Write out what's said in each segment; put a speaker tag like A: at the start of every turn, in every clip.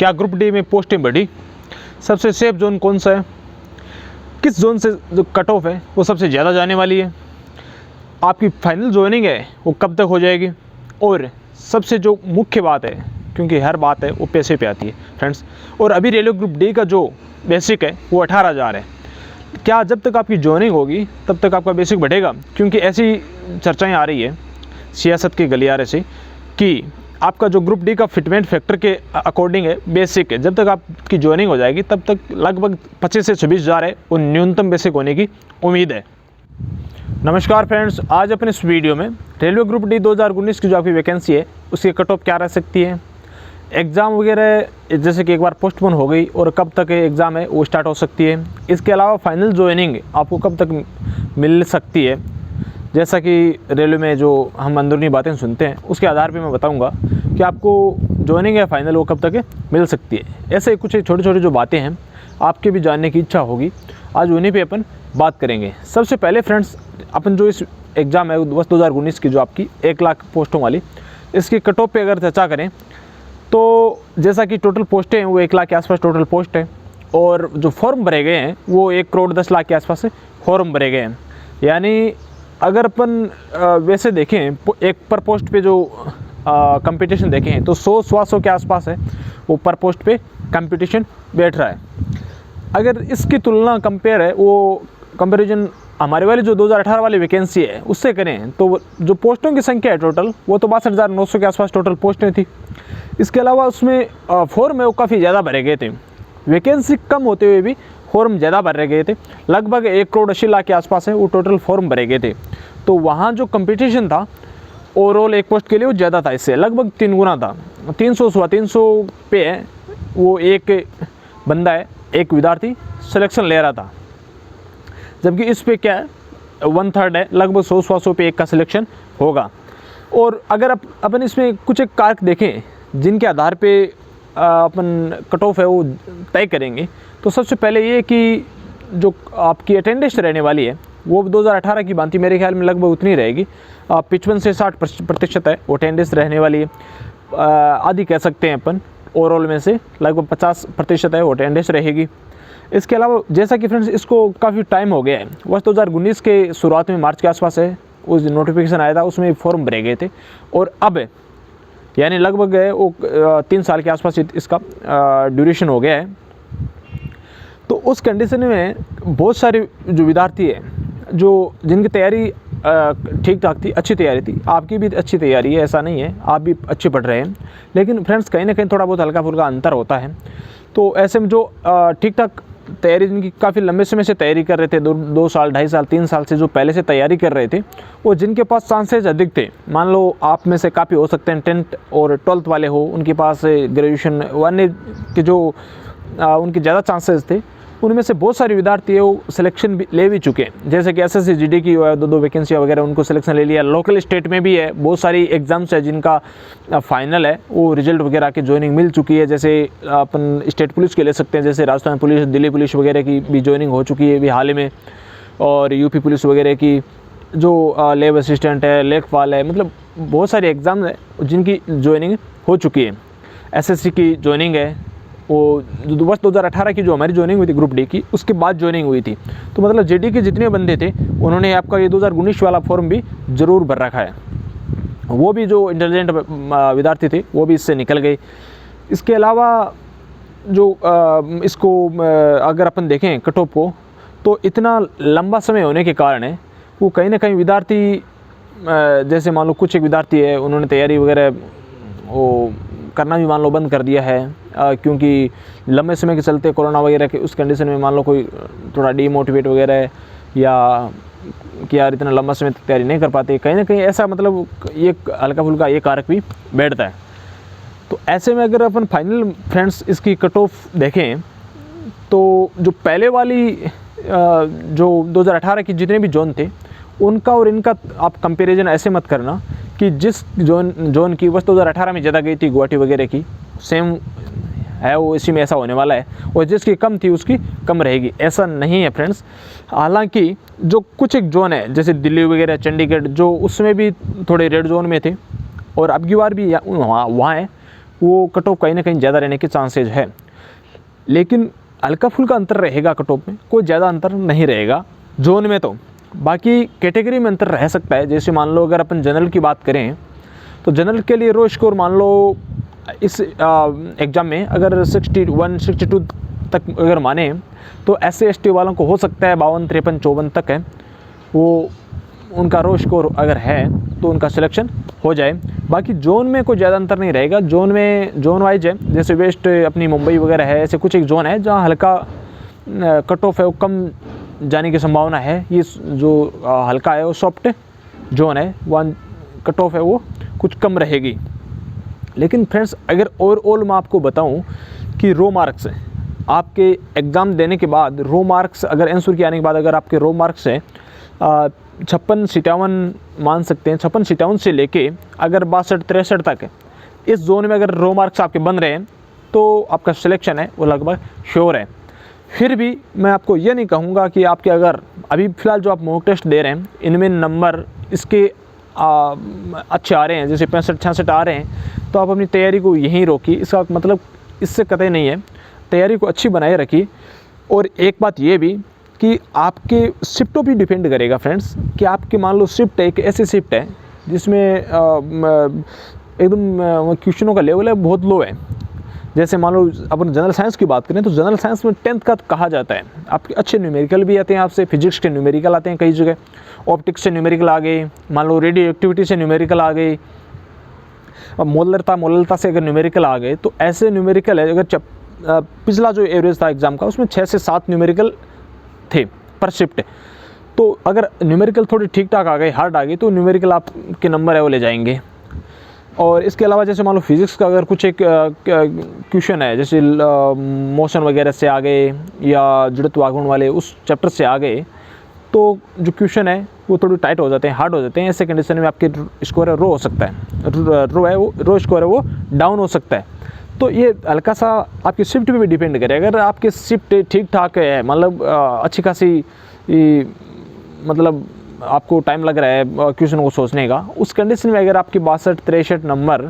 A: क्या group D में पोस्टें बढ़ी, सबसे सेफ जोन कौन सा है, किस जोन से जो कट ऑफ है वो सबसे ज़्यादा जाने वाली है, आपकी फाइनल ज्वाइनिंग है वो कब तक हो जाएगी, और सबसे जो मुख्य बात है, क्योंकि हर बात है वो पैसे पे आती है फ्रेंड्स, और अभी रेलवे ग्रुप डी का जो बेसिक है वो 18,000 है। क्या जब तक आपकी ज्वाइनिंग होगी तब तक आपका बेसिक बढ़ेगा? क्योंकि ऐसी चर्चाएं आ रही है सियासत के गलियारे से कि आपका जो ग्रुप डी का फिटमेंट फैक्टर के अकॉर्डिंग है बेसिक है, जब तक आपकी ज्वाइनिंग हो जाएगी तब तक लगभग 25 से 26,000 है वो न्यूनतम बेसिक होने की उम्मीद है। नमस्कार फ्रेंड्स, आज अपने इस वीडियो में रेलवे ग्रुप डी 2019 की जो आपकी वैकेंसी है उसकी कट ऑफ क्या रह सकती है, एग्ज़ाम वगैरह जैसे कि एक बार पोस्टपोन हो गई और कब तक एग्ज़ाम है वो स्टार्ट हो सकती है, इसके अलावा फाइनल ज्वाइनिंग आपको कब तक मिल सकती है, जैसा कि रेलवे में जो हम अंदरूनी बातें सुनते हैं उसके आधार पे मैं बताऊंगा कि आपको ज्वाइनिंग है फाइनल वो कब तक मिल सकती है। ऐसे कुछ छोटी छोटी जो बातें हैं आपके भी जानने की इच्छा होगी, आज उन्हीं पे अपन बात करेंगे। सबसे पहले फ्रेंड्स, अपन जो इस एग्ज़ाम है वर्ष 2019 की जो आपकी 1 लाख पोस्टों वाली, इसकी कट ऑफ पे अगर चर्चा करें तो जैसा कि टोटल पोस्टें हैं वो 1 लाख के आसपास टोटल पोस्ट है, और जो फॉर्म भरे गए हैं वो 1 करोड़ 10 लाख के आसपास से फॉर्म भरे गए हैं। यानी अगर अपन वैसे देखें एक पर पोस्ट पे जो कंपटीशन देखें तो 100-125 के आसपास है वो पर पोस्ट पे कंपटीशन बैठ रहा है। अगर इसकी तुलना कंपेयर है वो कंपैरिजन हमारे वाली जो 2018 वाली वैकेंसी है उससे करें तो जो पोस्टों की संख्या है टोटल वो तो 62,900 के आसपास टोटल पोस्टें थी। इसके अलावा उसमें फॉर्म है वो काफ़ी ज़्यादा भरे गए थे, वैकेंसी कम होते हुए भी फॉर्म ज़्यादा भरे गए थे, लगभग 1 करोड़ 80 लाख के आसपास है वो टोटल फॉर्म भरे गए थे। तो वहाँ जो कंपटीशन था ओवरऑल एक पोस्ट के लिए वो ज़्यादा था, इससे लगभग 3 गुना था। 300 पे है वो एक बंदा है, एक विद्यार्थी सिलेक्शन ले रहा था, जबकि इस पे क्या है 1/3 है, लगभग 100 पे एक का सिलेक्शन होगा। और अगर अपन इसमें कुछ एक कारक देखें जिनके आधार पे अपन कट ऑफ है वो तय करेंगे, तो सबसे पहले ये कि जो आपकी अटेंडेंस रहने वाली है वो 2018 की भांति मेरे ख्याल में लगभग उतनी रहेगी, 55 से 60% है वो अटेंडेंस रहने वाली है, आधी कह सकते हैं अपन ओवरऑल में से लगभग 50% है वो अटेंडेंस रहेगी। इसके अलावा जैसा कि फ्रेंड्स इसको काफ़ी टाइम हो गया है, वर्ष 2019 के शुरुआत में मार्च के आसपास है उस नोटिफिकेशन आया था, उसमें फॉर्म भरे गए थे, और अब यानी लगभग है वो 3 साल के आसपास इसका ड्यूरेशन हो गया है। तो उस कंडीशन में बहुत सारे जो विद्यार्थी है जो जिनकी तैयारी ठीक ठाक थी, अच्छी तैयारी थी, आपकी भी अच्छी तैयारी है, ऐसा नहीं है, आप भी अच्छे पढ़ रहे हैं, लेकिन फ्रेंड्स कहीं ना कहीं थोड़ा बहुत हल्का फुल्का अंतर होता है। तो ऐसे में जो ठीक ठाक तैयारी जिनकी काफ़ी लंबे समय से तैयारी कर रहे थे, 2 साल 2.5 साल 3 साल से जो पहले से तैयारी कर रहे थे, वो जिनके पास चांसेज अधिक थे, मान लो आप में से काफ़ी हो सकते हैं 10th और 12th वाले हो, उनके पास ग्रेजुएशन अन्य के जो उनके ज़्यादा चांसेस थे, उनमें से बहुत सारे विद्यार्थी है वो सिलेक्शन भी ले भी चुके हैं, जैसे कि SSC GD की 2 वैकेंसियाँ वगैरह उनको सिलेक्शन ले लिया। लोकल स्टेट में भी है बहुत सारी एग्ज़ाम्स है जिनका फाइनल है वो रिजल्ट वगैरह की ज्वाइनिंग मिल चुकी है, जैसे अपन स्टेट पुलिस के ले सकते हैं, जैसे राजस्थान पुलिस, दिल्ली पुलिस वगैरह की भी ज्वाइनिंग हो चुकी है अभी हाल ही में, और यूपी पुलिस वगैरह की जो लैब असिस्टेंट है, लेखपाल है, मतलब बहुत सारे एग्ज़ाम है जिनकी ज्वाइनिंग हो चुकी है। SSC की ज्वाइनिंग है वो वर्ष 2018 की जो हमारी ज्वाइनिंग हुई थी ग्रुप डी की, उसके बाद ज्वाइनिंग हुई थी। तो मतलब JD के जितने बंदे थे उन्होंने आपका ये 2019 वाला फॉर्म भी ज़रूर भर रखा है, वो भी जो इंटेलिजेंट विद्यार्थी थे वो भी इससे निकल गए। इसके अलावा जो इसको अगर अपन देखें कट ऑफ को, तो इतना लंबा समय होने के कारण है वो कहीं ना कहीं विद्यार्थी जैसे मान लो कुछ एक विद्यार्थी है उन्होंने तैयारी वगैरह वो करना भी मान लो बंद कर दिया है, क्योंकि लंबे समय के चलते कोरोना वगैरह के उस कंडीशन में मान लो कोई थोड़ा डीमोटिवेट वगैरह है, या कि यार इतना लंबा समय तक तैयारी नहीं कर पाते, कहीं ना कहीं ऐसा मतलब ये हल्का फुल्का ये कारक भी बैठता है। तो ऐसे में अगर अपन फाइनल फ्रेंड्स इसकी कट ऑफ देखें तो जो पहले वाली जो 2018 की जितने भी जोन थे उनका और इनका आप कंपैरिजन ऐसे मत करना कि जिस जोन की वर्ष 2018 में ज़्यादा गई थी गुवाहाटी वगैरह की, सेम है वो इसी में ऐसा होने वाला है, और जिसकी कम थी उसकी कम रहेगी, ऐसा नहीं है फ्रेंड्स। हालांकि जो कुछ एक जोन है जैसे दिल्ली वगैरह, चंडीगढ़, जो उसमें भी थोड़े रेड जोन में थे और अब की बार भी वहाँ है, वो कट ऑफ कहीं ना कहीं ज़्यादा रहने के चांसेज है, लेकिन हल्का फुल्का अंतर रहेगा कट ऑफ में, कोई ज़्यादा अंतर नहीं रहेगा जोन में। तो बाकी कैटेगरी में अंतर रह सकता है। जैसे मान लो अगर अपन जनरल की बात करें तो जनरल के लिए रो स्कोर मान लो इस एग्ज़ाम में अगर 61 62 तक अगर माने तो SC ST वालों को हो सकता है 52 53 54 तक है वो उनका रो स्कोर अगर है तो उनका सिलेक्शन हो जाए। बाकी जोन में कोई ज़्यादा अंतर नहीं रहेगा। जोन में जोन वाइज है, जैसे वेस्ट अपनी मुंबई वगैरह है, ऐसे कुछ एक जोन है जहाँ हल्का कट ऑफ है वो कम जाने की संभावना है। ये जो हल्का है वो सॉफ्ट जोन है, वहाँ कट ऑफ है वो कुछ कम रहेगी। लेकिन फ्रेंड्स अगर ओवरऑल मैं आपको बताऊं कि रो मार्क्स आपके एग्ज़ाम देने के बाद, रो मार्क्स अगर आंसर के आने के बाद अगर आपके रो मार्क्स है 56-57 मान सकते हैं, 56-57 से लेके अगर 62-63 तक इस जोन में अगर रो मार्क्स आपके बन रहे हैं तो आपका सिलेक्शन है वो लगभग श्योर है। फिर भी मैं आपको ये नहीं कहूँगा कि आपके अगर अभी फ़िलहाल जो आप मॉक टेस्ट दे रहे हैं इनमें नंबर इसके अच्छे आ रहे हैं, जैसे 65-66 आ रहे हैं, तो आप अपनी तैयारी को यहीं रोकी। इसका मतलब इससे कतई नहीं है, तैयारी को अच्छी बनाए रखी। और एक बात ये भी कि आपके शिफ्टों पे डिपेंड करेगा फ्रेंड्स, कि आपके मान लो शिफ्ट एक ऐसी शिफ्ट है जिसमें एकदम क्वेश्चनों का लेवल है बहुत लो है। जैसे मान लो अपन जनरल साइंस की बात करें तो जनरल साइंस में 10th का कहा जाता है, आपके अच्छे न्यूमेरिकल भी आते हैं, आपसे फिजिक्स के न्यूमेरिकल आते हैं कई जगह, ऑप्टिक्स से न्यूमेरिकल आ गए, मान लो रेडियो एक्टिविटी से न्यूमेरिकल आ गए, अब मोलरता से अगर न्यूमेरिकल आ गए तो ऐसे न्यूमेरिकल है। अगर पिछला जो एवरेज था एग्ज़ाम का उसमें 6 से 7 न्यूमेरिकल थे पर शिफ्ट, तो अगर न्यूमेरिकल थोड़ी ठीक ठाक आ गई, हार्ड आ गई, तो न्यूमेरिकल आपके नंबर है वो ले जाएंगे। और इसके अलावा जैसे मान लो फिज़िक्स का अगर कुछ एक क्वेश्चन है, जैसे मोशन वगैरह से आ गए या जड़त्व आघूर्ण वाले उस चैप्टर से आ गए, तो जो क्वेश्चन है वो थोड़ी टाइट हो जाते हैं, हार्ड हो जाते हैं। ऐसे कंडीशन में आपके स्कोर है रो हो सकता है, रो स्कोर है वो डाउन हो सकता है। तो ये हल्का सा आपकी शिफ्ट पे भी डिपेंड करे। अगर आपकी शिफ्ट ठीक ठाक है, मतलब अच्छी खासी मतलब आपको टाइम लग रहा है क्वेश्चन को सोचने का, उस कंडीशन में अगर आपकी 62-63 नंबर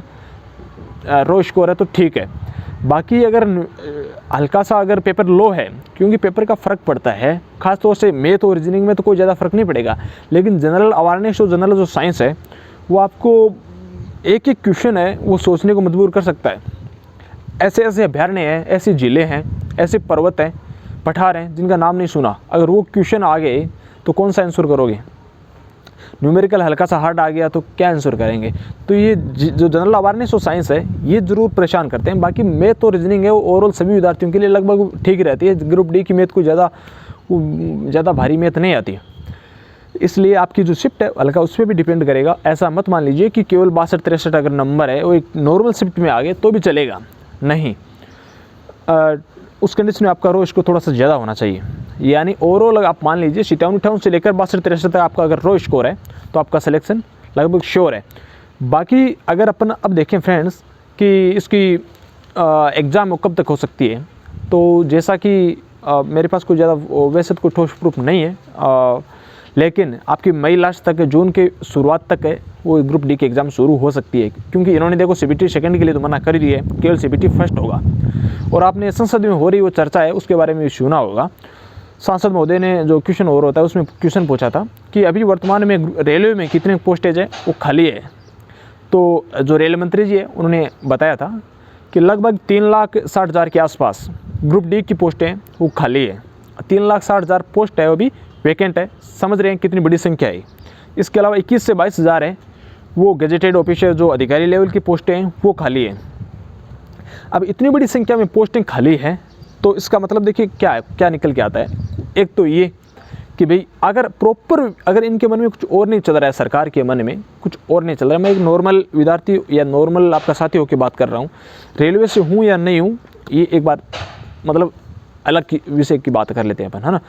A: रो स्कोर है तो ठीक है। बाकी अगर हल्का सा अगर पेपर लो है, क्योंकि पेपर का फ़र्क पड़ता है, ख़ास तौर से मैथ और रीजनिंग में तो कोई ज़्यादा फ़र्क नहीं पड़ेगा, लेकिन जनरल अवेयरनेस और जनरल जो साइंस है वो आपको एक एक क्वेश्चन है वो सोचने को मजबूर कर सकता है। ऐसे ऐसे अभयारण्य हैं, ऐसी झीलें हैं, ऐसे पर्वत हैं, पठार हैं जिनका नाम नहीं सुना, अगर वो क्वेश्चन आ गए तो कौन सा आंसर करोगे? न्यूमेरिकल हल्का सा हार्ड आ गया तो क्या आंसर करेंगे? तो ये जो जनरल अवेयरनेस और साइंस है ये ज़रूर परेशान करते हैं। बाकी मैथ और रीजनिंग है वो ओवरऑल सभी विद्यार्थियों के लिए लगभग ठीक रहती है। ग्रुप डी की मैथ को ज़्यादा भारी मैथ नहीं आती, इसलिए आपकी जो शिफ्ट है हल्का उस पर भी डिपेंड करेगा। ऐसा मत मान लीजिए कि केवल 62-63 अगर नंबर है वो एक नॉर्मल शिफ्ट में आ गए तो भी चलेगा, नहीं। उस कंडीशन में आपका रो स्कोर थोड़ा सा ज़्यादा होना चाहिए। यानी ओवरऑल आप मान लीजिए 57-58 से लेकर 62-63 तक आपका अगर रो स्कोर है तो आपका सिलेक्शन लगभग श्योर है। बाकी अगर अपन अब देखें फ्रेंड्स कि इसकी एग्ज़ाम कब तक हो सकती है, तो जैसा कि मेरे पास कोई ज़्यादा वैसे तो कोई ठोस प्रूफ नहीं है, लेकिन आपकी मई लास्ट तक, जून के शुरुआत तक है वो ग्रुप डी की एग्ज़ाम शुरू हो सकती है। क्योंकि इन्होंने देखो CBT सेकंड के लिए तो मना कर दिया है, केवल CBT फर्स्ट होगा। और आपने संसद में हो रही वो चर्चा है उसके बारे में सुना होगा। सांसद महोदय ने जो क्वेश्चन ओवर होता है उसमें क्वेश्चन पूछा था कि अभी वर्तमान में रेलवे में कितने पोस्टेज है वो खाली है। तो जो रेल मंत्री जी है उन्होंने बताया था कि लगभग 3,60,000 के आसपास ग्रुप डी की पोस्टें हैं वो खाली है। 3,60,000 पोस्ट है वो भी वैकेंट है। समझ रहे हैं कितनी बड़ी संख्या है। इसके अलावा 21 से 22,000 है वो गेजेटेड ऑफिसर जो अधिकारी लेवल की पोस्टें हैं वो खाली है। अब इतनी बड़ी संख्या में पोस्टें खाली है तो इसका मतलब देखिए क्या निकल के आता है। एक तो ये कि भाई अगर इनके मन में कुछ और नहीं चल रहा है, सरकार के मन में कुछ और नहीं चल रहा है, मैं एक नॉर्मल विद्यार्थी या नॉर्मल आपका साथी होकर बात कर रहा हूँ, रेलवे से हूँ या नहीं हूँ ये एक बार मतलब अलग विषय की बात कर लेते हैं अपन, है ना।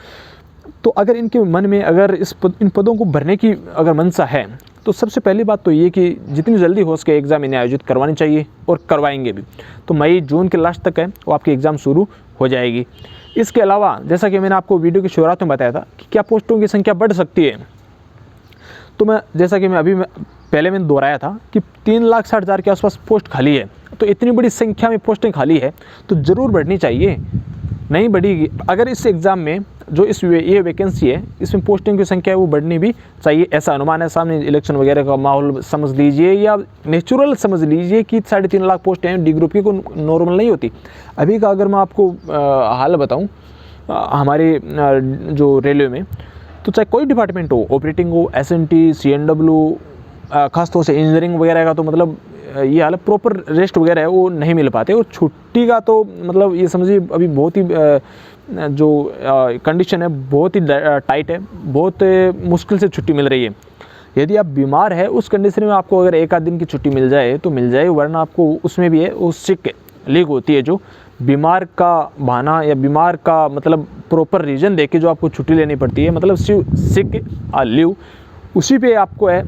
A: तो अगर इनके मन में अगर इन पदों को भरने की अगर मंशा है तो सबसे पहली बात तो ये कि जितनी जल्दी हो सके एग्ज़ाम इन्हें आयोजित करवानी चाहिए और करवाएंगे भी। तो मई जून के लास्ट तक है वो आपकी एग्ज़ाम शुरू हो जाएगी। इसके अलावा जैसा कि मैंने आपको वीडियो की शुरुआत में बताया था कि क्या पोस्टों की संख्या बढ़ सकती है, तो जैसा कि मैं पहले मैंने दोहराया था कि 3,60,000 के आसपास पोस्ट खाली है। तो इतनी बड़ी संख्या में पोस्टें खाली है तो ज़रूर बढ़नी चाहिए, नहीं बढ़ेगी। अगर इस एग्ज़ाम में जो ये वैकेंसी है इसमें पोस्टिंग की संख्या है वो बढ़नी भी चाहिए, ऐसा अनुमान है। सामने इलेक्शन वगैरह का माहौल समझ लीजिए या नेचुरल समझ लीजिए कि 3.5 लाख पोस्टें हैं डी ग्रुप की, को नॉर्मल नहीं होती। अभी का अगर मैं आपको हाल बताऊं हमारे जो रेलवे में, तो चाहे कोई डिपार्टमेंट हो, ऑपरेटिंग हो, SNT, CNW, खासतौर से इंजीनियरिंग वगैरह का, तो मतलब ये हाल प्रॉपर रेस्ट वगैरह है वो नहीं मिल पाते। और छुट्टी का तो मतलब ये समझिए अभी बहुत ही जो कंडीशन है बहुत ही टाइट है, बहुत मुश्किल से छुट्टी मिल रही है। यदि आप बीमार है उस कंडीशन में आपको अगर 1 आध दिन की छुट्टी मिल जाए तो मिल जाए, वरना आपको उसमें भी है वो सिक लीव होती है, जो बीमार का बहाना या बीमार का मतलब प्रॉपर रीज़न देके जो आपको छुट्टी लेनी पड़ती है, मतलब सिक लीव, उसी पे आपको है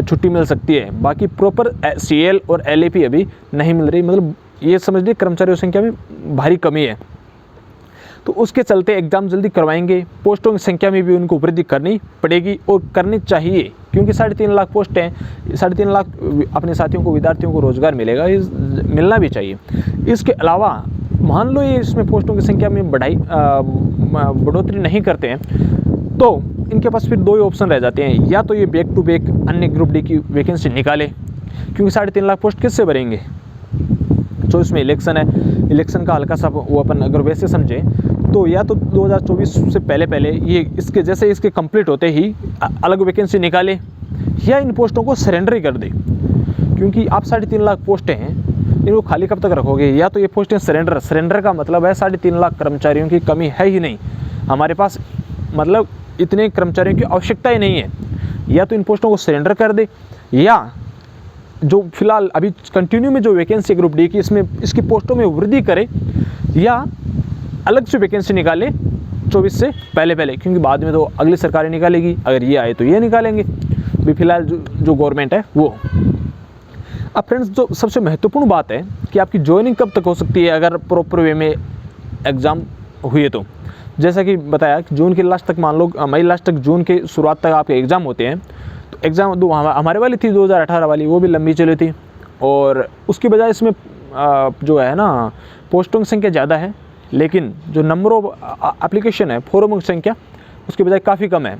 A: छुट्टी मिल सकती है। बाकी प्रॉपर CL और LAP अभी नहीं मिल रही, मतलब ये समझ लीजिए कर्मचारियों की संख्या में भारी कमी है। तो उसके चलते एग्ज़ाम जल्दी करवाएंगे, पोस्टों की संख्या में भी उनको वृद्धि करनी पड़ेगी और करनी चाहिए, क्योंकि 3.5 लाख पोस्ट हैं, 3.5 लाख अपने साथियों को, विद्यार्थियों को रोज़गार मिलेगा, मिलना भी चाहिए। इसके अलावा मान लो ये इसमें पोस्टों की संख्या में बढ़ोतरी नहीं करते हैं तो इनके पास फिर 2 ही ऑप्शन रह जाते हैं, या तो ये बैक टू बैक अन्य ग्रुप डी की वैकेंसी निकाले, क्योंकि 3.5 लाख पोस्ट किससे भरेंगे। तो इसमें इलेक्शन है, इलेक्शन का हल्का सा वो अपन अगर वैसे समझें तो या तो 2024 से पहले ये इसके जैसे इसके कंप्लीट होते ही अलग वैकेंसी निकाले, या इन पोस्टों को सरेंडर ही कर दे, क्योंकि आप 3.5 लाख पोस्टें हैं, इनको खाली कब तक रखोगे। या तो ये पोस्टें सरेंडर का मतलब है 3.5 लाख कर्मचारियों की कमी है ही नहीं हमारे पास, मतलब इतने कर्मचारियों की आवश्यकता ही नहीं है। या तो इन पोस्टों को सरेंडर कर दे, या जो फिलहाल अभी कंटिन्यू में जो वैकेंसी ग्रुप डी की इसमें इसकी पोस्टों में वृद्धि करे, या अलग से वैकेंसी निकाले 24 से पहले, क्योंकि बाद में तो अगली सरकारें निकालेगी, अगर ये आए तो ये निकालेंगे। अभी फिलहाल जो गवर्नमेंट है वो। अब फ्रेंड्स जो सबसे महत्वपूर्ण बात है कि आपकी ज्वाइनिंग कब तक हो सकती है अगर प्रॉपर वे में एग्ज़ाम हुए तो। जैसा कि बताया कि जून के लास्ट तक, मान लो मई लास्ट तक, जून के शुरुआत तक आपके एग्ज़ाम होते हैं। तो एग्ज़ाम हमारे वाली थी 2018 वाली, वो भी लंबी चली थी, और उसकी बजाय इसमें जो है ना पोस्टों की संख्या ज़्यादा है, लेकिन जो नंबर ऑफ एप्लीकेशन है, फॉर्मों की संख्या उसके बजाय काफ़ी कम है।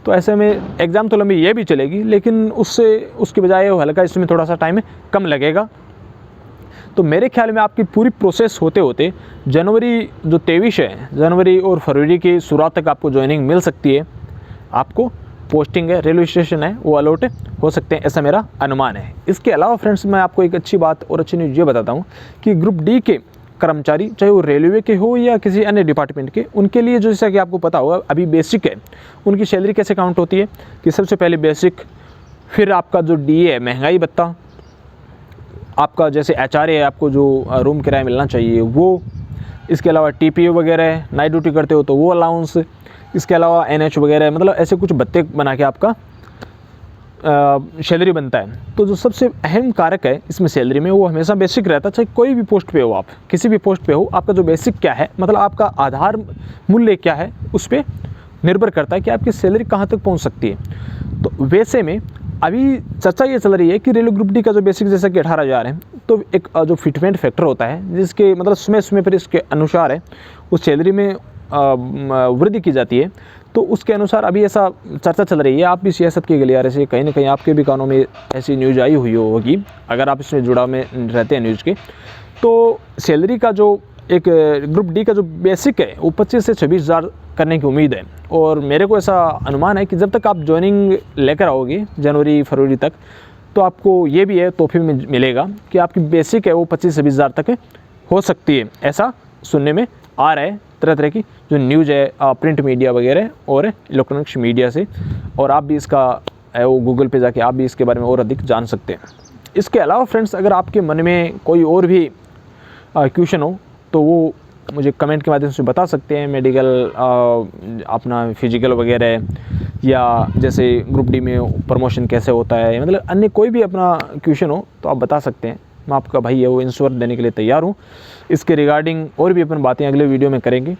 A: तो ऐसे में एग्ज़ाम तो लंबी ये भी चलेगी, लेकिन उसके बजाय हल्का इसमें थोड़ा सा टाइम कम लगेगा। तो मेरे ख्याल में आपकी पूरी प्रोसेस होते होते जनवरी जो 23 है, जनवरी और फरवरी की शुरुआत तक आपको ज्वाइनिंग मिल सकती है। आपको पोस्टिंग है, रेलवे स्टेशन है, वो अलॉट हो सकते हैं, ऐसा मेरा अनुमान है। इसके अलावा फ्रेंड्स मैं आपको एक अच्छी बात और अच्छी न्यूज़ ये बताता हूँ कि ग्रुप डी के कर्मचारी, चाहे वो रेलवे के हो या किसी अन्य डिपार्टमेंट के, उनके लिए जो जैसा कि आपको पता होगा अभी बेसिक है, उनकी सैलरी कैसे काउंट होती है कि सबसे पहले बेसिक, फिर आपका जो DA है महंगाई भत्ता, आपका जैसे HRA है, आपको जो रूम किराया मिलना चाहिए वो, इसके अलावा TPO वगैरह है, नाइट ड्यूटी करते हो तो वो अलाउंस, इसके अलावा NH वगैरह, मतलब ऐसे कुछ भत्ते बना के आपका सैलरी बनता है। तो जो सबसे अहम कारक है इसमें सैलरी में, वो हमेशा बेसिक रहता है। चाहे कोई भी पोस्ट पे हो, आप किसी भी पोस्ट पे हो, आपका जो बेसिक क्या है, मतलब आपका आधार मूल्य क्या है, उस पर निर्भर करता है कि आपकी सैलरी कहाँ तक पहुँच सकती है। तो वैसे में अभी चर्चा ये चल रही है कि रेलवे ग्रुप डी का जो बेसिक जैसा कि 18,000 है, तो एक जो फिटमेंट फैक्टर होता है जिसके मतलब समय पर इसके अनुसार है उस सैलरी में वृद्धि की जाती है। तो उसके अनुसार अभी ऐसा चर्चा चल रही है, आप भी सियासत के गलियारे से कहीं ना कहीं आपके भी कानों में ऐसी न्यूज़ आई हुई होगी, अगर आप इसमें जुड़ाव में रहते हैं न्यूज़ के। तो सैलरी का जो एक ग्रुप डी का जो बेसिक है वो 25 से 26,000 करने की उम्मीद है। और मेरे को ऐसा अनुमान है कि जब तक आप ज्वाइनिंग लेकर आओगे जनवरी फरवरी तक, तो आपको ये भी है तोहफे में मिलेगा कि आपकी बेसिक है वो 25 से 20,000 तक हो सकती है। ऐसा सुनने में आ रहा है तरह तरह की जो न्यूज़ है प्रिंट मीडिया वगैरह और इलेक्ट्रॉनिक्स मीडिया से, और आप भी इसका वो गूगल पे जाके आप भी इसके बारे में और अधिक जान सकते हैं। इसके अलावा फ्रेंड्स अगर आपके मन में कोई और भी क्वेश्चन हो तो वो मुझे कमेंट के माध्यम से बता सकते हैं। मेडिकल अपना फिजिकल वगैरह, या जैसे ग्रुप डी में प्रमोशन कैसे होता है, मतलब अन्य कोई भी अपना क्वेश्चन हो तो आप बता सकते हैं। मैं आपका भाई है वो आंसर देने के लिए तैयार हूँ। इसके रिगार्डिंग और भी अपन बातें अगले वीडियो में करेंगे।